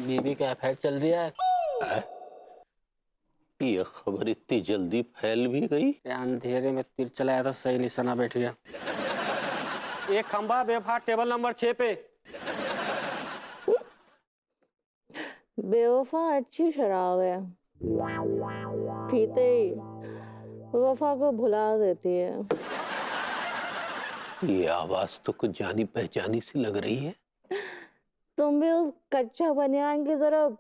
बीवी का अफेयर चल रहा है। ये खबर इतनी जल्दी फैल भी गई? अंधेरे में तीर चलाया था, सही निशाना बैठ गया। एक खंबा बेवफा टेबल नंबर 6 पे। बेवफा अच्छी शराब है, पीते ही वफा को भुला देती है। ये आवाज तो कुछ जानी पहचानी सी लग रही है। तुम भी उस कच्चा बनियान की तरह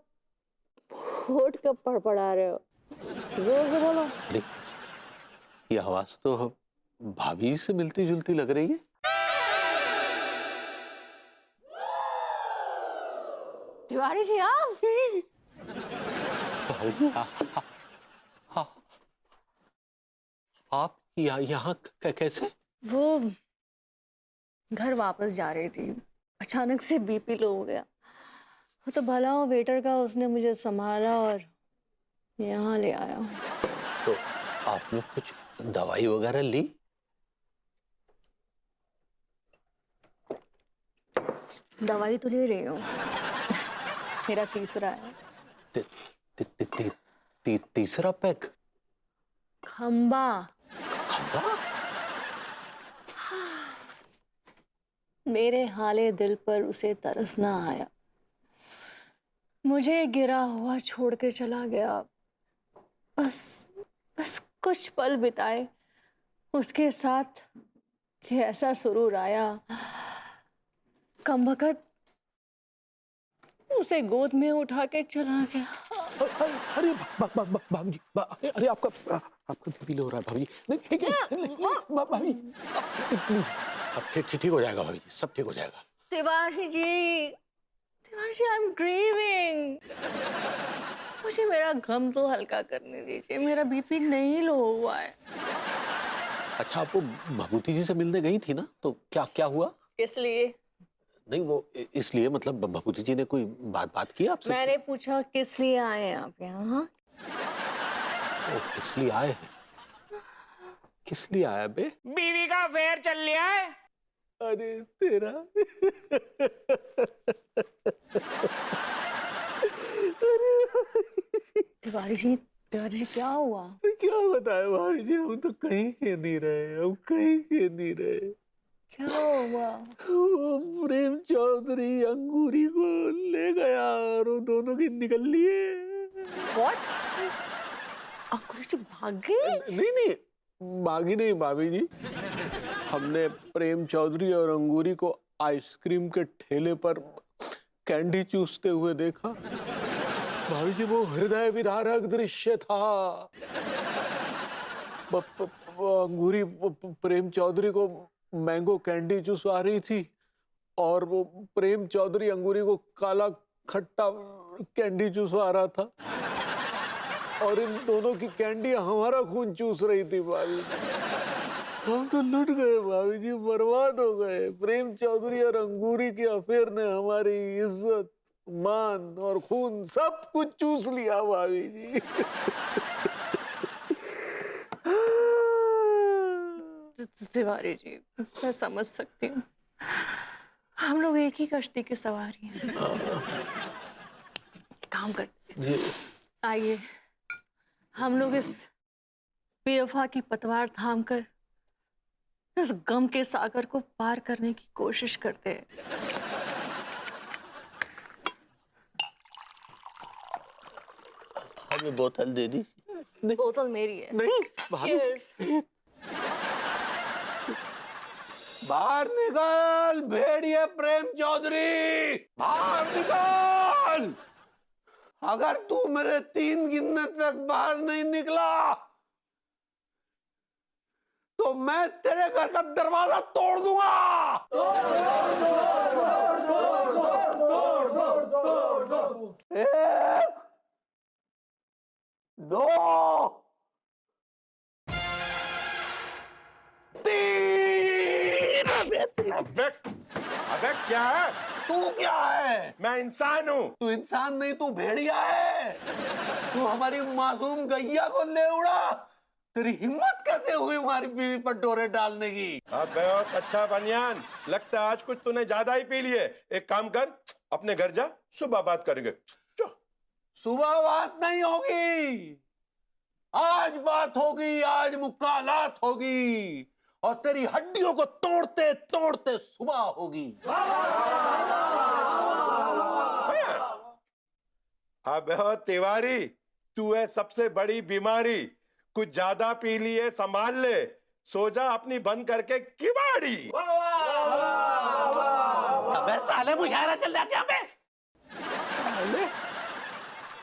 होठ के पड़पड़ा रहे हो। जोर से बोलो। अरे ये आवाज तो भाभी से मिलती जुलती लग रही है। तिवारी जी आप? भाभी आप यहाँ कैसे? वो घर वापस जा रही थी, अचानक से बीपी लो हो गया। वो तो भला हो वेटर का, उसने मुझे संभाला और यहाँ ले आया। तो आपने कुछ दवाई वगैरह ली? दवाई तो ले रही हूँ। मेरा तीसरा है। ती, ती, ती, ती, ती, तीसरा पैक? खंबा। खंबा? मेरे हाले दिल पर उसे तरस ना आया, मुझे गिरा हुआ छोड़ के चला गया। बस बस कुछ पल बिताए उसके साथ कि ऐसा सुरूर आया, कमबख्त उसे गोद में उठा के चला गया। अरे भाभी, अरे आपका बीपी लो हो रहा है भाभी। नहीं भाभी, अब ठीक हो जाएगा भाभी, सब ठीक हो जाएगा। Tiwari ji, I am grieving. मुझे मेरा गम तो हल्का करने दीजिए, मेरा बीपी नहीं लो हुआ है। अच्छा, आप वो भभूति जी से मिलने गई थी ना, तो क्या हुआ? इसलिए नहीं, वो इसलिए मतलब भभूति जी ने कोई बात की आपसे? मैंने पूछा किस लिए आए हैं आप यहाँ? किस लिए आए हैं? किस लिए आया बे? बीवी का अफेयर चल रहा है। अरे तेरा तिवारी जी क्या हुआ? क्या बताए भाभी जी, हम तो कहीं के नहीं रहे, हम कहीं के नहीं रहे। क्या हुआ? वो प्रेम चौधरी अंगूरी को ले गया और वो दोनों की निकल लिए। What? अंकुर जी भाग गए? नहीं, भागी नहीं भाभी जी। हमने प्रेम चौधरी और अंगूरी को आइसक्रीम के ठेले पर कैंडी चूसते हुए देखा। भाभी जी, वो हृदय विदारक दृश्य था। अंगूरी प्रेम चौधरी को मैंगो कैंडी चूसवा रही थी और वो प्रेम चौधरी अंगूरी को काला खट्टा कैंडी चूसवा रहा था, और इन दोनों की कैंडी हमारा खून चूस रही थी। भाभी, हम तो लुट गए भाभी जी, बर्बाद हो गए। प्रेम चौधरी और अंगूरी के अफेयर ने हमारी इज्जत, मान और खून सब कुछ चूस लिया भाभी जी। तिवारी जी, मैं समझ सकती हूँ, हम लोग एक ही कश्ती की सवारी हैं। काम करते, आइए हम लोग इस बेवफा की पतवार थामकर इस गम के सागर को पार करने की कोशिश करते हैं। हमें बोतल दे दी। बोतल मेरी है। नहीं Cheers. बाहर निकल भेड़िए प्रेम चौधरी, बाहर निकल। अगर तू मेरे 3 गिनने तक बाहर नहीं निकला तो मैं तेरे घर का दरवाजा तोड़ दूंगा। एक, 2, 3। अबे क्या है? तू क्या है? मैं इंसान हूँ। तू इंसान नहीं, तू भेड़िया है। तू हमारी मासूम गैया को ले उड़ा। तेरी हिम्मत कैसे हुई हमारी बीवी पर डोरे डालने की? अबे ओ कच्चा बनियान, लगता है आज कुछ तूने ज्यादा ही पी लिए। एक काम कर, अपने घर जा, सुबह बात करेंगे। जा। सुबह बात नहीं होगी, आज बात होगी, आज मुक्कालात होगी और तेरी हड्डियों को तोड़ते तोड़ते सुबह होगी। अब तिवारी, तू है सबसे बड़ी बीमारी, कुछ ज्यादा पी लिए, संभाल ले, सो जा अपनी बंद करके किवाड़ी। अबे साले मुशायरा चल रहा है क्या?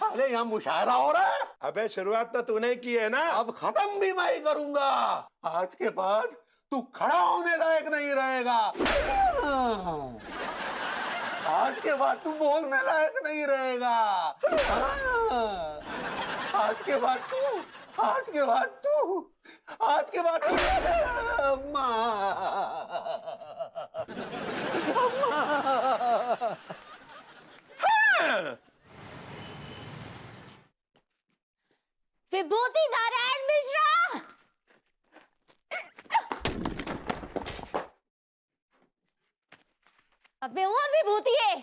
अरे यहाँ मुशायरा हो रहा है। अबे शुरुआत तो तूने की है ना, अब खत्म भी मैं ही करूंगा। आज के बाद तू खड़ा होने लायक नहीं रहेगा। आज के बाद तू बोलने लायक नहीं रहेगा। आज के बाद तू अम्मा, अम्मा। विभूति नारायण मिश्रा, अबे वो विभूति है।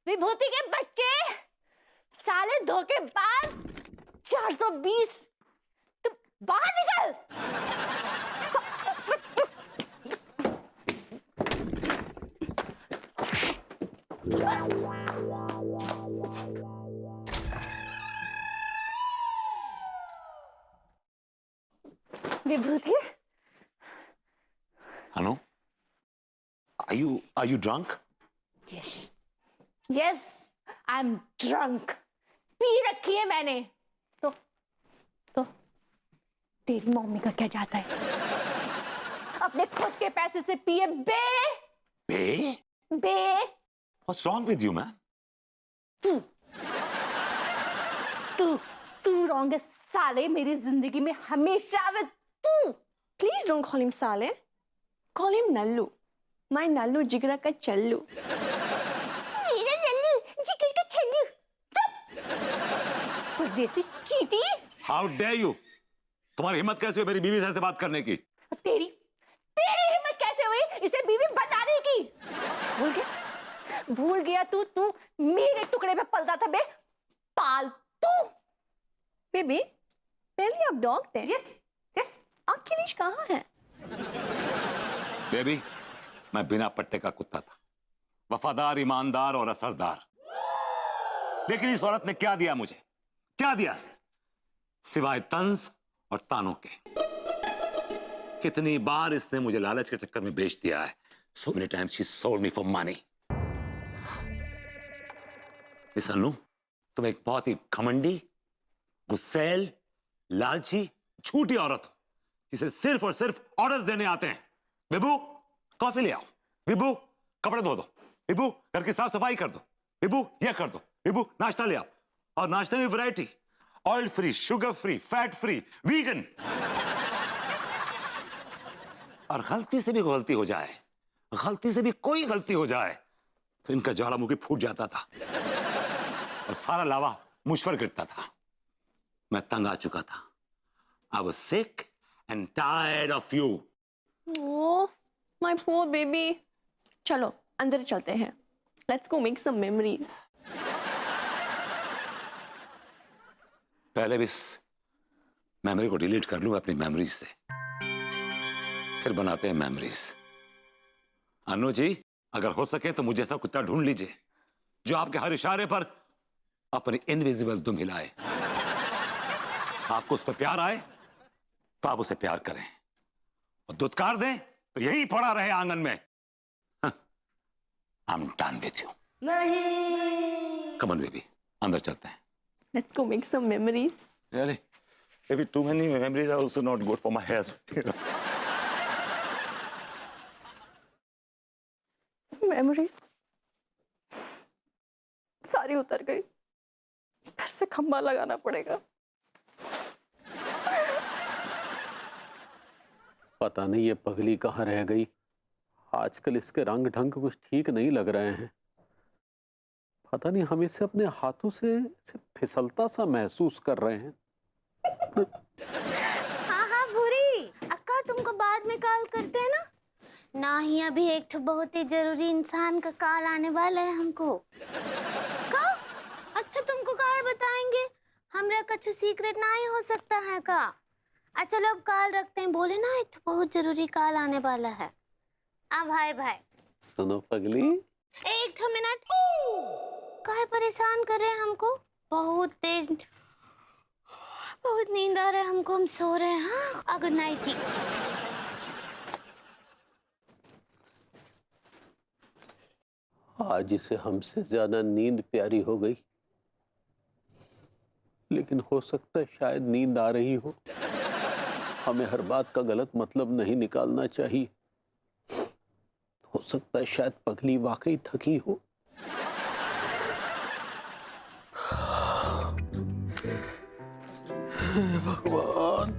विभूति के बच्चे, साले धोखेबाज, 420, तू बाहर निकल। विभूति, Anu, are you drunk? Yes, I'm drunk. P रखी है मैंने। तो तेरी मम्मी का क्या जाता है? अपने खुद के पैसे से पिए बे। Bae? What's wrong with you, man? तू रॉन्ग है साले, मेरी जिंदगी में हमेशा में तू। Please don't call him Saleh. Call him Nallu. My Nallu जिगरा का चल्लू। मेरा नल्लू जिगर का छल्लू। चुप। परदेसी चीटी। How dare you? तुम्हारी हिम्मत कैसे हुई मेरी बीवी से ऐसे बात करने की? तेरी हिम्मत कैसे हुई इसे बीवी बताने की? भूल गया तू मेरे टुकड़े पे पलता था बे, पालतू। बेबी, पहले आप डॉग थे। यस। आपकी लीश कहाँ है? बेबी, मैं बिना पट्टे का कुत्ता था, वफादार, ईमानदार और असरदार। लेकिन इस औरत ने क्या दिया मुझे? क्या दिया सिवाय तंज और तानों के? कितनी बार इसने मुझे लालच के चक्कर में बेच दिया है। So many times she sold me for money. Miss Anu, तुम एक बहुत ही घमंडी, गुस्सैल, लालची, झूठी औरत हो जिसे सिर्फ और सिर्फ ऑर्डर्स देने आते हैं। विभू, कॉफी ले आओ। विभू, कपड़े धो दो। विभू, घर की साफ सफाई कर दो। विभू, यह कर दो। विभू, नाश्ता ले आओ, और नाश्ते में variety, oil free, sugar free, fat free, vegan. और गलती से भी गलती हो जाए, गलती से भी कोई गलती हो जाए तो इनका ज्वालामुखी फूट जाता था और सारा लावा मुझ पर गिरता था। मैं तंग आ चुका था। I was sick and tired of you. Oh, my poor baby. चलो अंदर चलते हैं। Let's go make some memories. पहले भी इस मेमोरी को डिलीट कर लूं अपनी मेमोरीज से, फिर बनाते हैं मेमोरीज। अनु जी, अगर हो सके तो मुझे ऐसा कुत्ता ढूंढ लीजिए जो आपके हर इशारे पर अपनी इनविजिबल दुम हिलाए। आपको उस पर प्यार आए तो आप उसे प्यार करें, और दुत्कार दें तो यही पड़ा रहे आंगन में। I'm done with you. Come on, baby, अंदर चलते हैं। Let's go make some memories. Really? Maybe too many memories are also not good for my health. Memories सारी उतर गई। फिर से खंबा लगाना पड़ेगा। पता नहीं ये पगली कहाँ रह गई। आजकल इसके रंग ढंग कुछ ठीक नहीं लग रहे हैं। पता नहीं हम इसे अपने हाथों से फिसलता सा महसूस कर रहे हैं। हाँ भूरी अक्का, तुम ना ही अभी एक ठो बहुत ही जरूरी इंसान का कॉल आने वाला है हमको। का? अच्छा तुमको काहे बताएंगे? हमरा कुछ सीक्रेट ना ही हो सकता है का? अच्छा चलो अब कॉल रखते हैं, बोले ना एक ठो बहुत जरूरी कॉल आने वाला है। भाई भाई सुनो पगली, एक ठो मिनट, काहे परेशान कर रहे हैं हमको? बहुत तेज, बहुत नींद आ रहा है हमको, हम सो रहे हैं। हाँ गुड नाइट। आज इसे हमसे ज्यादा नींद प्यारी हो गई, लेकिन हो सकता है शायद नींद आ रही हो। हमें हर बात का गलत मतलब नहीं निकालना चाहिए। हो सकता है शायद पगली वाकई थकी हो। हे भगवान।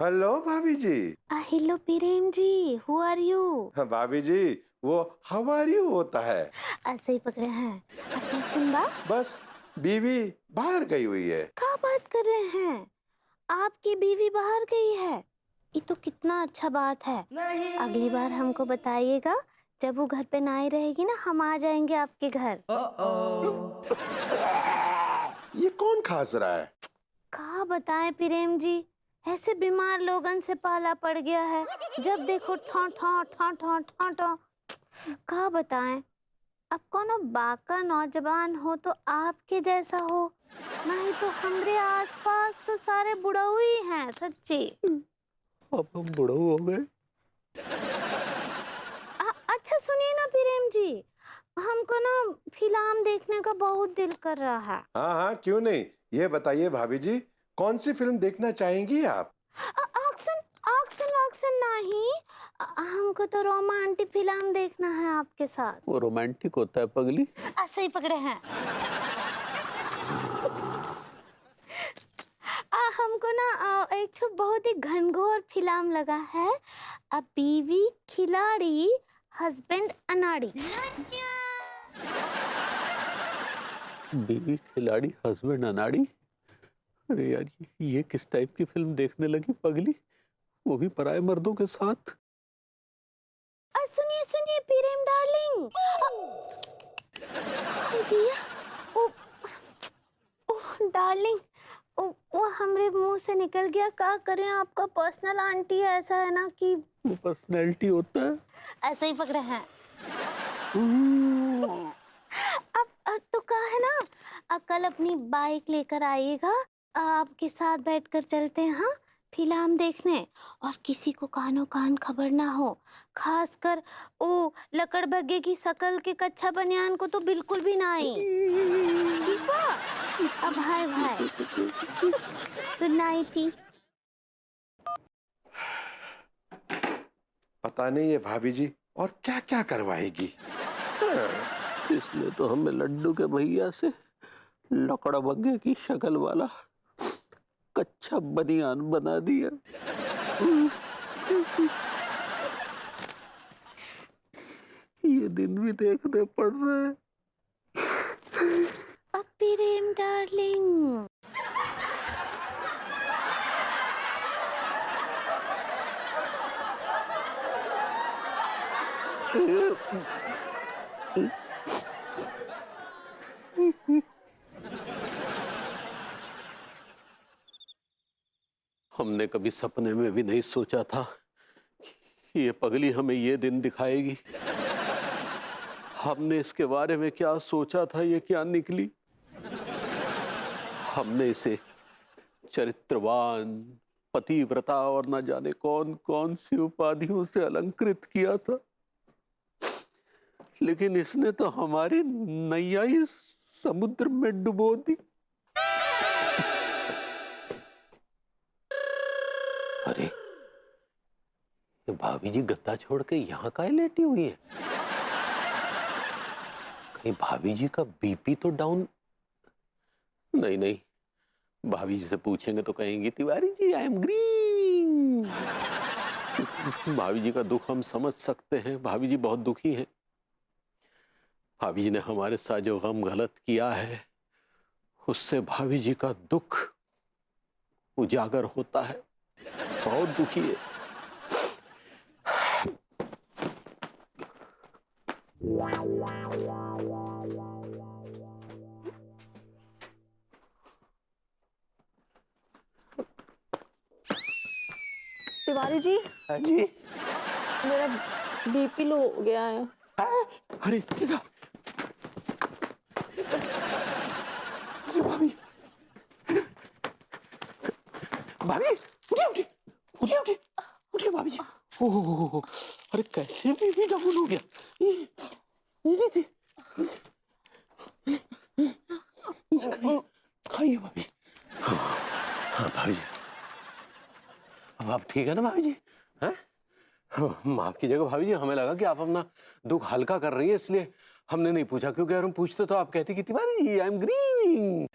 हेलो भाभी जी। Hello Prem ji, who are you? हाँ, भाभी जी वो हाउ आर यू होता है। ऐसे ही पकड़े हैं। कैसन बा? बस बीवी बाहर गई हुई है। क्या बात कर रहे हैं? आपकी बीवी बाहर गई है? ये तो कितना अच्छा बात है। अगली बार हमको बताइएगा, जब वो घर पे ना ही रहेगी ना, हम आ जाएंगे आपके घर। ये कौन खास रहा है? कहा बताएं प्रेम जी, ऐसे बीमार लोगन से पाला पड़ गया है, जब देखो ठो ठो ठो ठो ठो ठो। कहा बताएं, अब कोनो बाका नौजवान हो तो आपके जैसा हो, नहीं तो हमरे आसपास तो सारे बुढ़ऊ ही हैं सच्ची। अब हम बुढ़ऊ हो गए। अच्छा सुनिए ना प्रेम जी, हमको ना फिल्म देखने का बहुत दिल कर रहा है। हाँ हाँ क्यों नहीं, ये बताइए भाभी जी कौन सी फिल्म देखना चाहेंगी आप? ऑक्सन ऑक्सन ऑक्सन नहीं, हमको तो रोमांटिक फिल्म देखना है आपके साथ। वो रोमांटिक होता है पगली। ऐसे ही पकड़े हैं। हमको ना एक तो बहुत ही घनघोर फिल्म लगा है, बीवी खिलाड़ी हस्बैंड अनाड़ी। बीवी खिलाड़ी हस्बैंड अनाड़ी। अरे यार ये किस टाइप की फिल्म देखने लगी पगली, वो भी पराये मर्दों के साथ। सुनिए सुनिए प्रेम डार्लिंग, डार्लिंग वो हमरे मुंह से निकल गया। क्या करें, आपका पर्सनल आंटी ऐसा है ना कि वो पर्सनैलिटी होता है। ऐसे ही पकड़े हैं। अब तो कहा है ना, कल अपनी बाइक लेकर आइएगा, आपके साथ बैठकर चलते हैं हाँ फिल्म देखने, और किसी को कानो कान खबर ना हो, खासकर वो लकड़ भग्गे की शकल के कच्चा बनियान को तो बिल्कुल भी ना आई। ठीक है? अब हाय भाई, गुड नाइट। पता नहीं ये भाभी जी और क्या क्या करवाएगी। इसने तो हमें लड्डू के भैया से लकड़ बग्गे की शक्ल वाला कच्चा बनियान बना दिया। ये दिन भी देखने पड़ रहे हैं। अब प्रेम डार्लिंग, हमने कभी सपने में भी नहीं सोचा था कि ये पगली हमें ये दिन दिखाएगी। हमने इसके बारे में क्या सोचा था, ये क्या निकली। हमने इसे चरित्रवान, पतिव्रता और न जाने कौन कौन सी उपाधियों से अलंकृत किया था, लेकिन इसने तो हमारी नैया ही समुद्र में डुबो दी। अरे ये भाभी जी गद्दा छोड़ के यहाँ काहे लेटी हुई है? कहीं भाभी जी का बीपी तो डाउन? नहीं नहीं, भाभी जी से पूछेंगे तो कहेंगी Tiwari ji I am grieving. भाभी जी का दुख हम समझ सकते हैं, भाभी जी बहुत दुखी हैं। भाभी जी ने हमारे साथ जो गम गलत किया है उससे भाभी जी का दुख उजागर होता है, बहुत दुखी है। तिवारी जी, हाँ जी। मेरा बीपी लो हो गया है। अरे क्या? अरे भाभी, भाभी उठिए उठिए उठिए उठिए उठिए भाभी जी। ओह, अरे कैसे बीपी डाउन हो गया? ये देखिए, खाइए भाभी। हाँ भाभी जी, अब आप ठीक है ना भाभी जी? हैं? माफ कीजिएगा भाभी जी, हमें लगा कि आप अपना दुख हल्का कर रही है इसलिए हमने नहीं पूछा, क्योंकि अगर हम पूछते तो आप कहती कि Tiwari ji I am grieving,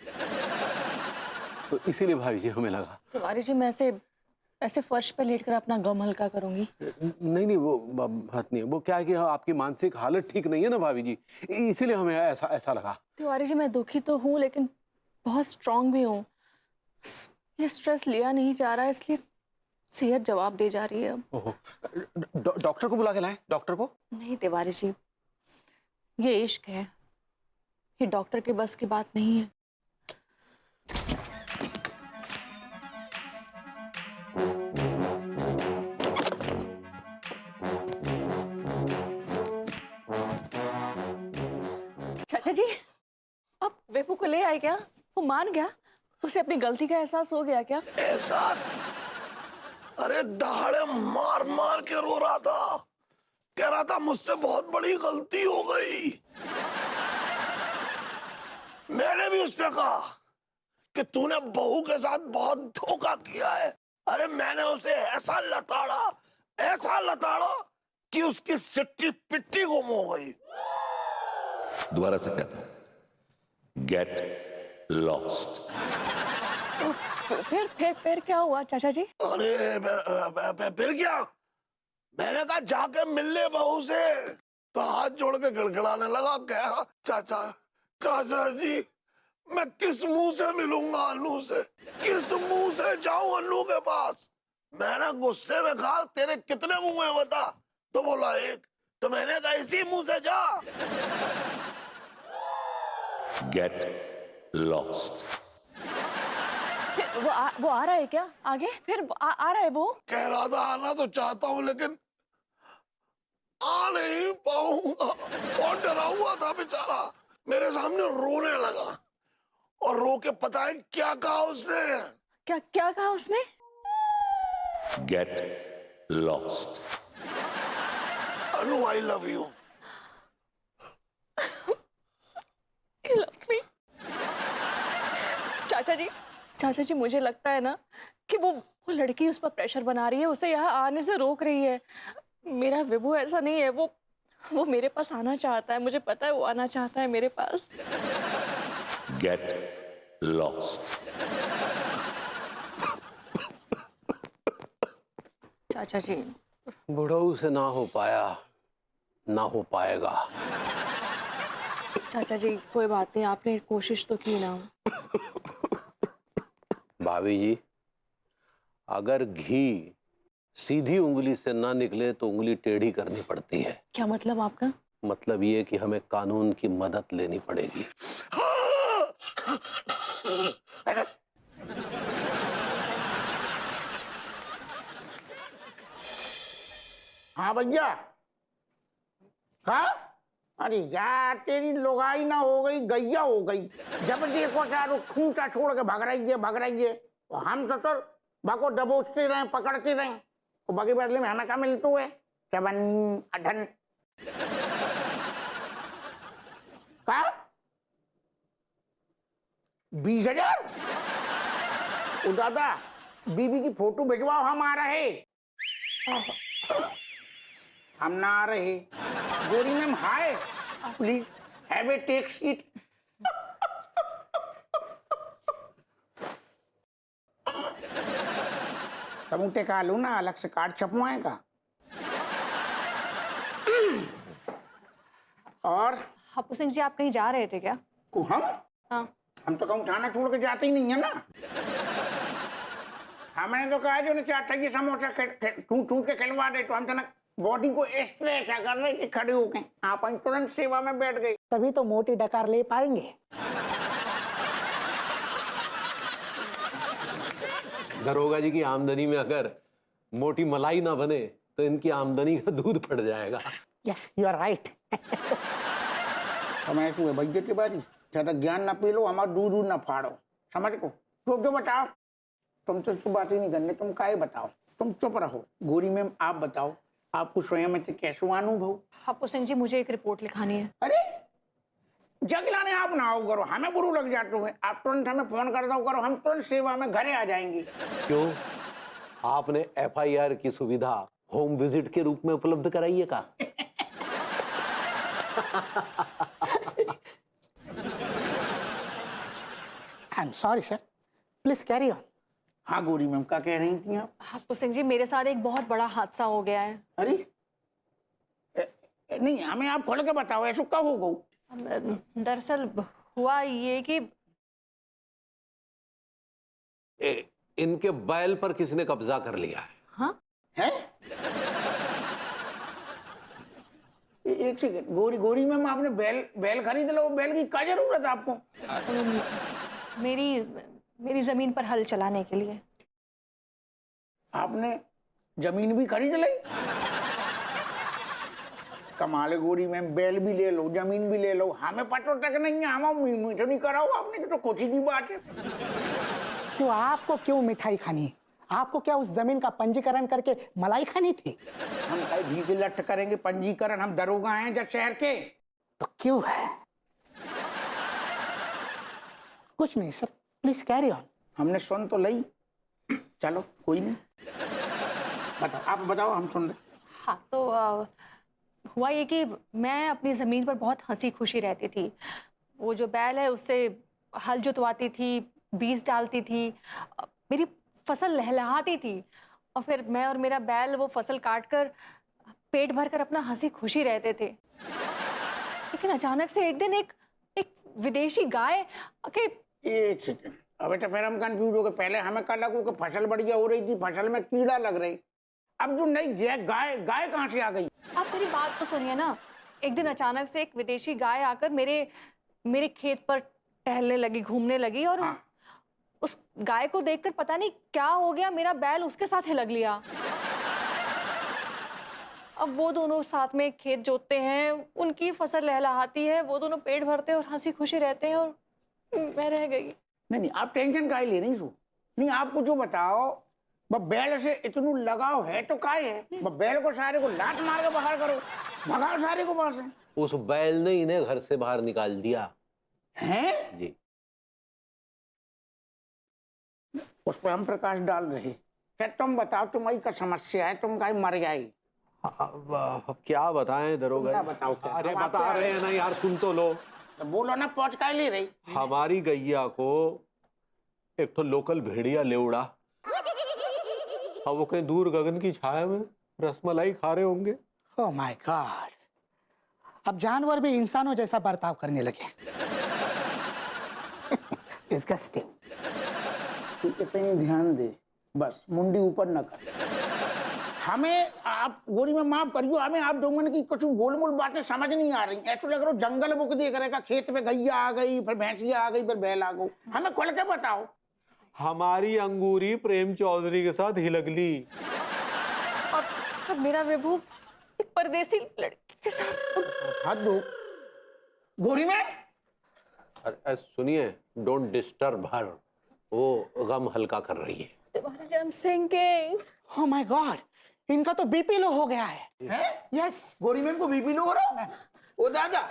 तो इसीलिए भाभी जी हमें लगा। तिवारी जी, मैं ऐसे फर्श पे लेटकर अपना गम हल्का करूंगी। नहीं नहीं, वो बात नहीं है। वो क्या है कि आपकी मानसिक हालत ठीक नहीं है ना भाभी जी, इसीलिए हमें ऐसा लगा। तिवारी जी, मैं दुखी तो हूँ लेकिन बहुत स्ट्रांग भी हूँ। ये स्ट्रेस लिया नहीं जा रहा है, इसलिए सेहत जवाब दे जा रही है अब। ओहो, डॉक्टर को बुला के लाएं? डॉक्टर को? नहीं तिवारी जी, ये इश्क है, ये डॉक्टर के बस की बात नहीं है। चाचा जी, अब वेपू को ले आए क्या? वो मान गया? उसे अपनी गलती का एहसास हो गया क्या? एहसास? अरे दहाड़े मार मार के रो रहा था, कह रहा था मुझसे बहुत बड़ी गलती हो गई। मैंने भी उससे कहा कि तूने बहू के साथ बहुत धोखा किया है। अरे मैंने उसे ऐसा लताड़ा कि उसकी सिट्टी पिट्टी गुम हो गई। दोबारा से कहता हूं, गेट लॉस्ट। फिर क्या हुआ चाचा जी? अरे फिर क्या, मैंने कहा जाके मिल ले बहू से, तो हाथ जोड़ के गिड़गिड़ाने लगा। कहा चाचा जी, मैं किस मुंह से मिलूंगा अन्नू से, किस मुंह से जाऊं अन्नू के पास? मैंने गुस्से में कहा तेरे कितने मुंह है बता, तो बोला एक, तो मैंने कहा इसी मुंह से जा। Get lost. वो आ रहा है क्या आगे? फिर आ रहा है वो? कह रहा था आना तो चाहता हूं लेकिन आ नहीं पाऊंगा। बहुत डरा हुआ था बेचारा, मेरे सामने रोने लगा और रो के पता है क्या कहा उसने? क्या कहा उसने? Get lost. Anu I love you. Lakshmi, चाचा जी मुझे लगता है ना कि वो लड़की उस पर प्रेशर बना रही है, उसे यहाँ आने से रोक रही है। मेरा विभू ऐसा नहीं है, वो मेरे पास आना चाहता है, मुझे पता है वो आना चाहता है मेरे पास। Get lost. चाचा जी, बुढ़ऊ से ना हो पाया, ना हो पाएगा। चाचा जी कोई बात नहीं, आपने कोशिश तो की ना। भाभी जी, अगर घी सीधी उंगली से ना निकले तो उंगली टेढ़ी करनी पड़ती है। क्या मतलब आपका? मतलब ये कि हमें कानून की मदद लेनी पड़ेगी। हाँ भैया, हाँ? अरे यार, तेरी लुगाई ना हो गई गैया हो गई। जब देखो चारों खूंटा छोड़ के भाग रही है। और हम तो बाको दबोचते रहे, पकड़ते रहे, और बाकी बदले में हमें क्या मिलता है? चवन्नी अठन का 20,000? ओ दादा, बीबी की फोटो भिजवाओ, हम आ रहे। हम ना आ रहे। Gori ma'am hi, please have a take seat. तुम टेका लो ना, अलग से कार्ड छपवाएगा। और हप्पू सिंह जी, आप कहीं जा रहे थे क्या? को हम हाँ। तो कहूँ थाना छोड़ के जाते ही नहीं है ना। हाँ, मैंने तो कहा जो ने चार ठगी समोसा टूट के खिलवा दे, तो हम तो ना बॉडी को स्ट्रेच कर रहे थे खड़े होके। आप तुरंत सेवा में बैठ गए, तभी तो मोटी डकार ले पाएंगे। दरोगा जी की आमदनी में अगर मोटी मलाई ना बने तो इनकी आमदनी का दूध फट जाएगा। Yes, you are right. मैं सुबह भैया की बारी ज्यादा ज्ञान ना पी लो, हमारा दूध ना फाड़ो, समझ को। जो बताओ, तुम तो इसकी बात ही नहीं करने, तुम काहे बताओ, तुम चुप रहो। गोरी मैम आप बताओ, आपको स्वयं में कैसे अनुभव? हप्पू सिंह जी, मुझे एक रिपोर्ट लिखानी है। अरे जग लाने आप ना आओ करो, हमें बुरू लग जाते हैं। आप तुरंत हमें फोन कर दो करो, हम तुरंत सेवा में घरे आ जाएंगे। क्यों, आपने FIR की सुविधा होम विजिट के रूप में उपलब्ध कराई है का? I am sorry sir, please carry on. हाँ गोरी मैम, क्या कह रही थी आप? हप्पू सिंह जी, मेरे साथ एक बहुत बड़ा हादसा हो गया है। अरे नहीं, हमें आप खोल के बताओ, ऐसा कब हो गई? दरअसल हुआ ये कि इनके बैल पर किसने कब्जा कर लिया है? हाँ? है? एक सेकंड, गोरी मैम आपने बैल खरीद लो, बैल की क्या जरूरत है आपको? मेरी जमीन पर हल चलाने के लिए। आपने जमीन भी खरीद ली? कमाल है गोरी मैम, बैल भी ले लो, जमीन भी ले लो, हमें पता तक नहीं है। हम मीठो नहीं कराओ आपने, तो खुशी की बात है। क्यों, आपको क्यों मिठाई खानी है? आपको क्या उस जमीन का पंजीकरण करके मलाई खानी थी? हम कहीं भीख लट करेंगे पंजीकरण? हम दरोगा हैं जब शहर के। तो क्यों है? कुछ नहीं सर, प्लीज कैरी ऑन। हमने सुन तो ली, चलो कोई नहीं, बताओ, आप बताओ, हम सुन रहे। हाँ, तो हुआ ये कि मैं अपनी ज़मीन पर बहुत हंसी खुशी रहती थी। वो जो बैल है उससे हल जुतवाती थी, बीज डालती थी, मेरी फसल लहलहाती थी, और फिर मैं और मेरा बैल वो फसल काट कर पेट भर कर अपना हंसी खुशी रहते थे। लेकिन अचानक से एक दिन एक विदेशी गाय आके। एक सेकंड, अबे तो फिर हम कंफ्यूज हो गए। पहले हमें कहा लगू कि फसल बढ़िया हो रही थी, फसल में कीड़ा लग रही। अब जो नहीं गाय कहाँ से आ गई? आप मेरी बात तो सुनिए ना। एक दिन अचानक से एक विदेशी गाय आकर मेरे खेत पर टहलने लगी, घूमने लगी, और हाँ। उस गाय को देखकर पता नहीं क्या हो गया, मेरा बैल उसके साथ ही लग लिया। अब वो दोनों साथ में खेत जोतते हैं, उनकी फसल लहलहाती है, वो दोनों पेट भरते हैं और हंसी खुशी रहते हैं, और मैं रह गई। नहीं, आप टेंशन काहे ले रही सो? नहीं, आपको जो बताओ, बैल से इतना लगाव है तो काहे है? बैल को सारे को लात मार के बाहर करो, भगाओ सारे को बाहर से। उस बैल ने इन्हें घर से बाहर निकाल दिया है जी। उस पर हम प्रकाश डाल रहे। क्या तुम बताओ, तुम्हारी क्या समस्या है? तुम कहीं मर गई? अब क्या बताएं दरोगा क्या जी? बताओ क्या? अरे हम बता आपके- रहे हैं ना यार, सुन तो लो। तो बोलो ना, पहुंच काहे ले रही? हमारी गैया को एक तो लोकल भेड़िया ले उड़ा, और वो कहीं दूर गगन की छाया में रसमलाई खा रहे होंगे। ओह माय गॉड, अब जानवर भी इंसानों जैसा बर्ताव करने लगे। डिस्गस्टिंग। तू इतनी ध्यान दे, बस मुंडी ऊपर न कर। हमें आप गोरी में माफ करियो, हमें आप दोनों की कुछ गोलमोल बातें समझ नहीं आ रही। ऐसा लग रहा है जंगल बुक देख रहेगा, खेत में गैया आ गई, फिर भैंसिया आ गई, फिर बैल आ गई। हमें खोल के बताओ। हमारी अंगूरी प्रेम चौधरी के साथ हिलगली। और मेरा विभू एक परदेसी लड़की के साथ। हाथ दो गोरी में। अरे सुनिए, डोंट डिस्टर्ब हर, वो गम हल्का कर रही है। I'm sinking. Oh my God, इनका तो बीपी लो हो गया है। यस, गोरी में को बीपी लो हो रहा है। ओ दादा,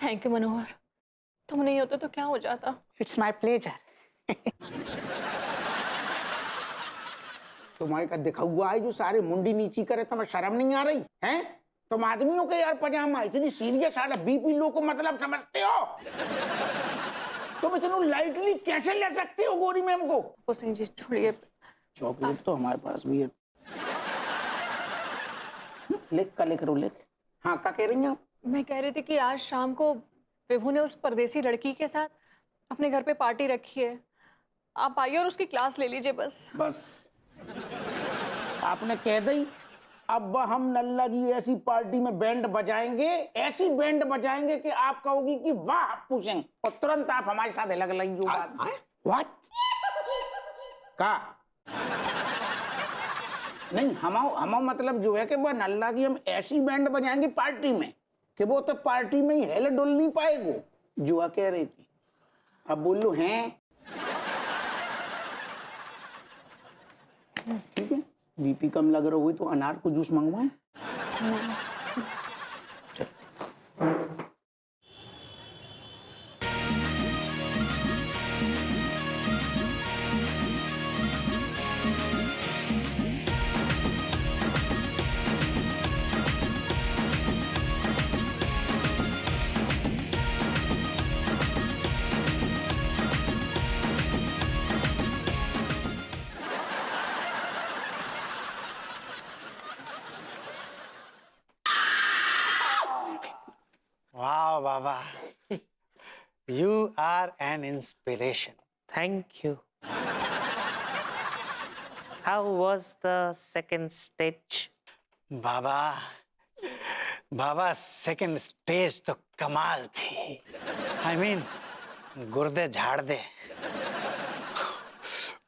थैंक यू मनोहर, तुम नहीं होते तो क्या हो जाता। It's my pleasure. तुम्हारे का दिखा हुआ है जो सारे मुंडी नीची करे, तुम्हें शर्म नहीं आ रही है? तुम आदमियों के यार पजामा इतनी सीरियस सारा बीपी लो को मतलब समझते हो? तुम इतनी लाइटली कैसे ले सकते हो गोरी मैम को? वो सिंह जी छोड़िए। चॉकलेट तो हमारे पास भी है। लिख का लिख रो लिख। हाँ क्या कह रही हैं आप? मैं कह रही थी कि आज शाम को विभू ने उस परदेसी लड़की के साथ अपने घर पे पार्टी रखी है, आप आइए और उसकी क्लास ले लीजिए बस। बस आपने कह दी, अब हम नल्ला जी ऐसी पार्टी में बैंड बजाएंगे, ऐसी बैंड बजाएंगे कि आप कहोगी कि वाह पूछें, और तुरंत आप हमारे साथ लग लगी होगा। व्हाट? का नहीं हम मतलब जो है कि वह नल्ला की हम ऐसी बैंड बजाएंगे पार्टी में कि वो तो पार्टी में ही हेल डुल नहीं पाएगो। जुआ कह रही थी, अब बोलो हैं? ठीक है, बीपी कम लग रहा हुई तो अनार को juice मंगवाएं। Wow, Baba. You are an inspiration. Thank you. How was the second stage? Baba, second stage तो कमाल थी. I mean, गुर्दे झाड़ दे.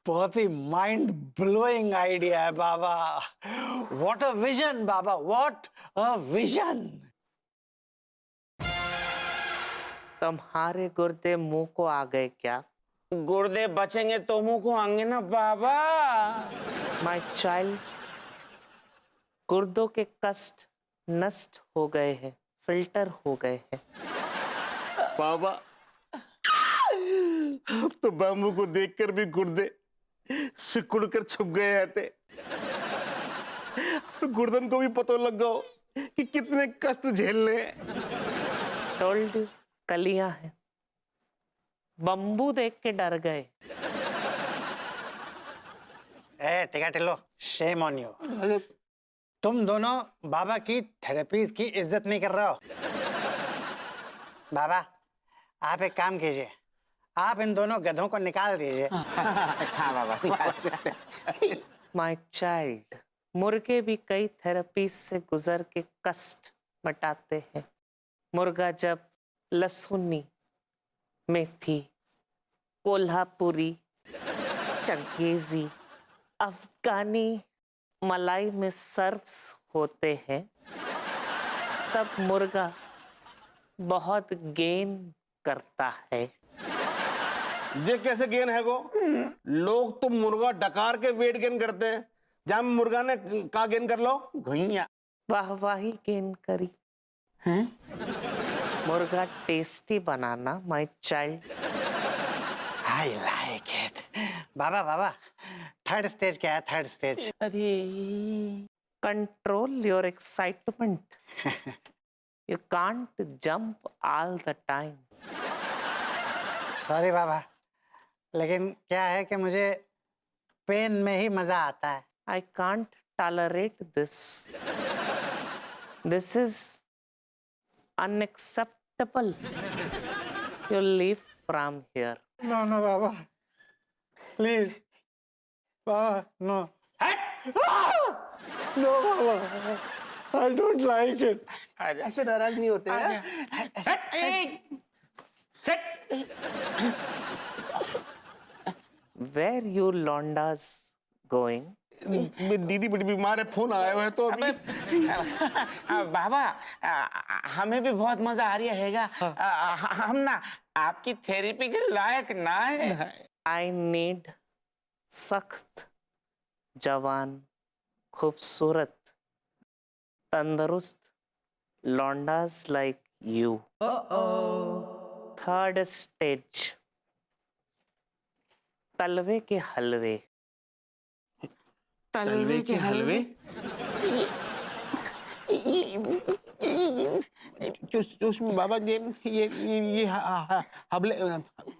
बहुत ही माइंड ब्लोइंग आइडिया है बाबा. What a vision, Baba. What a vision. तुम्हारे गुर्दे मुंह को आ गए क्या? गुर्दे बचेंगे तो मुंह को आएंगे ना बाबा। माय चाइल्ड, गुर्दों के कष्ट नष्ट हो गए हैं, फिल्टर हो गए हैं। बाबा, अब तो बाबू को देखकर भी गुर्दे सिकुड़ कर छुप गए थे। तो गुर्दन को भी पता लग गया कि कितने कष्ट झेलने। टोल्ड यू, कलियां हैं, बम्बू देख के डर गए। ए टिका टिल्लो, शेम ऑन यू। तुम दोनों बाबा की थेरेपीज की इज्जत नहीं कर रहे हो। बाबा, आप एक काम कीजिए, आप इन दोनों गधों को निकाल दीजिए। हाँ बाबा। माय चाइल्ड, मुर्गे भी कई थेरेपीज से गुजर के कष्ट मिटाते हैं। मुर्गा जब लहसुनी, मेथी, कोल्हापुरी, चंगेजी, अफगानी मलाई में सर्व्स होते हैं, तब मुर्गा बहुत गेन करता है। ये कैसे गेन है गो? लोग तो मुर्गा डकार के वेट गेन करते हैं, जहां मुर्गा ने का गेन कर लो? घुइया। वाहवाही गेन करी। मुर्गा टेस्टी बनाना my child. I like it. बाबा, थर्ड स्टेज क्या है? Third stage? अरे, control your excitement. You can't jump all the time. Sorry बाबा, लेकिन क्या है कि मुझे पेन में ही मजा आता है। I can't tolerate this. This is unacceptable. You leave from here. No, बाबा, प्लीज बाबा, नो। नो बाबा, I don't like it. ऐसे नाराज नहीं होते हैं। Where you Londas going? दीदी बड़ी बीमार है, फोन आया हुआ है तो अभी। बाबा, हमें भी बहुत मजा आ रही हैगा। हम ना आपकी थेरेपी के लायक ना है। I need सख्त, जवान, खूबसूरत, तंदुरुस्त लौंडास like you. थर्ड स्टेज, तलवे के हलवे। तलवे के हलवे। उसमें बाबा ये हबले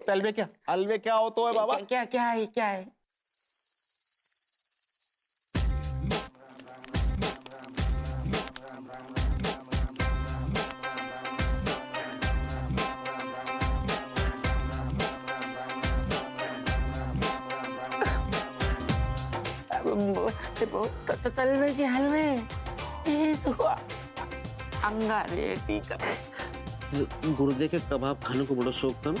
तलवे के हलवे क्या होता है बाबा? क्या क्या है क्या है? तलवे के हलवे ये तो अंगारे टीका। गुर्दे के कबाब खाने को बड़ा शौक था ना।